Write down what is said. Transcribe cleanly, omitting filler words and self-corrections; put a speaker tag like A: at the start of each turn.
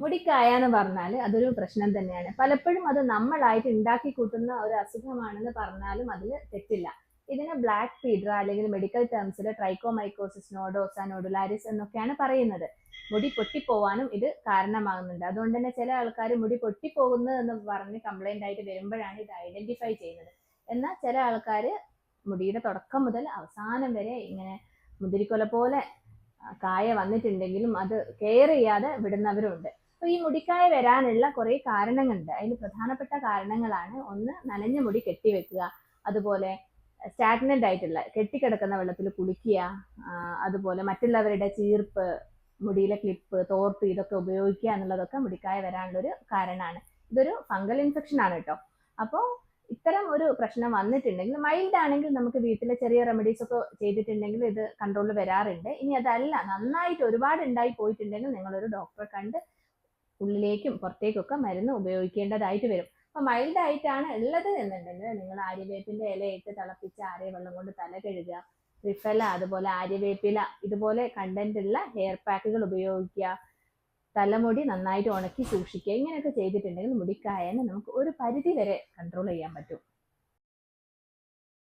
A: മുടിക്കായ എന്ന് പറഞ്ഞാൽ അതൊരു പ്രശ്നം തന്നെയാണ്. പലപ്പോഴും അത് നമ്മളായിട്ട് ഉണ്ടാക്കി കൂട്ടുന്ന ഒരു അസുഖമാണെന്ന് പറഞ്ഞാലും അതിൽ തെറ്റില്ല. ഇതിന് ബ്ലാക്ക് ഫീഡർ അല്ലെങ്കിൽ മെഡിക്കൽ ടേംസിൽ ട്രൈക്കോമൈക്കോസിസ് നോഡോസ നോഡുലാരിസ് എന്നൊക്കെയാണ് പറയുന്നത്. മുടി പൊട്ടിപ്പോവാനും ഇത് കാരണമാകുന്നുണ്ട്. അതുകൊണ്ട് തന്നെ ചില ആൾക്കാർ മുടി പൊട്ടിപ്പോകുന്നു എന്ന് പറഞ്ഞ് കംപ്ലൈന്റ് ആയിട്ട് വരുമ്പോഴാണ് ഇത് ഐഡന്റിഫൈ ചെയ്യുന്നത്. എന്നാൽ ചില ആൾക്കാർ മുടിയുടെ തുടക്കം മുതൽ അവസാനം വരെ ഇങ്ങനെ മുന്തിരിക്കൊല പോലെ കായ വന്നിട്ടുണ്ടെങ്കിലും അത് കെയർ ചെയ്യാതെ വിടുന്നവരുണ്ട്. അപ്പൊ ഈ മുടിക്കായ വരാനുള്ള കുറെ കാരണങ്ങളുണ്ട്. അതിന് പ്രധാനപ്പെട്ട കാരണങ്ങളാണ്: ഒന്ന്, നനഞ്ഞ മുടി കെട്ടിവെക്കുക, അതുപോലെ സ്റ്റാഗ്നന്റ് ആയിട്ടുള്ള കെട്ടിക്കിടക്കുന്ന വെള്ളത്തിൽ കുളിക്കുക, അതുപോലെ മറ്റുള്ളവരുടെ ചീർപ്പ്, മുടിയിലെ ക്ലിപ്പ്, തോർത്ത് ഇതൊക്കെ ഉപയോഗിക്കുക എന്നുള്ളതൊക്കെ മുടിക്കായ വരാനുള്ള ഒരു കാരണമാണ്. ഇതൊരു ഫംഗൽ ഇൻഫെക്ഷൻ ആണ് കേട്ടോ. അപ്പോൾ ഇത്തരം ഒരു പ്രശ്നം വന്നിട്ടുണ്ടെങ്കിൽ, മൈൽഡ് ആണെങ്കിൽ നമുക്ക് വീട്ടിലെ ചെറിയ റെമഡീസ് ഒക്കെ ചെയ്തിട്ടുണ്ടെങ്കിൽ ഇത് കൺട്രോളിൽ വരാറുണ്ട്. ഇനി അതല്ല, നന്നായിട്ട് ഒരുപാട് ഉണ്ടായി പോയിട്ടുണ്ടെങ്കിൽ നിങ്ങളൊരു ഡോക്ടറെ കണ്ട് ഉള്ളിലേക്കും പുറത്തേക്കൊക്കെ മരുന്ന് ഉപയോഗിക്കേണ്ടതായിട്ട് വരും. അപ്പൊ മൈൽഡ് ആയിട്ടാണ് ഉള്ളത് എന്നുണ്ടെങ്കിൽ നിങ്ങൾ ആര്യവേപ്പിന്റെ ഇലയിട്ട് തിളപ്പിച്ച് ആറിയ വെള്ളം കൊണ്ട് തല കഴുകുക, ട്രിഫല, അതുപോലെ ആര്യവേപ്പില ഇതുപോലെ കണ്ടന്റ് ഉള്ള ഹെയർ പാക്കുകൾ ഉപയോഗിക്കുക, തലമുടി നന്നായിട്ട് ഉണക്കി സൂക്ഷിക്കുക. ഇങ്ങനെയൊക്കെ ചെയ്തിട്ടുണ്ടെങ്കിൽ മുടിക്കായനെ നമുക്ക് ഒരു പരിധി വരെ കൺട്രോൾ ചെയ്യാൻ പറ്റും.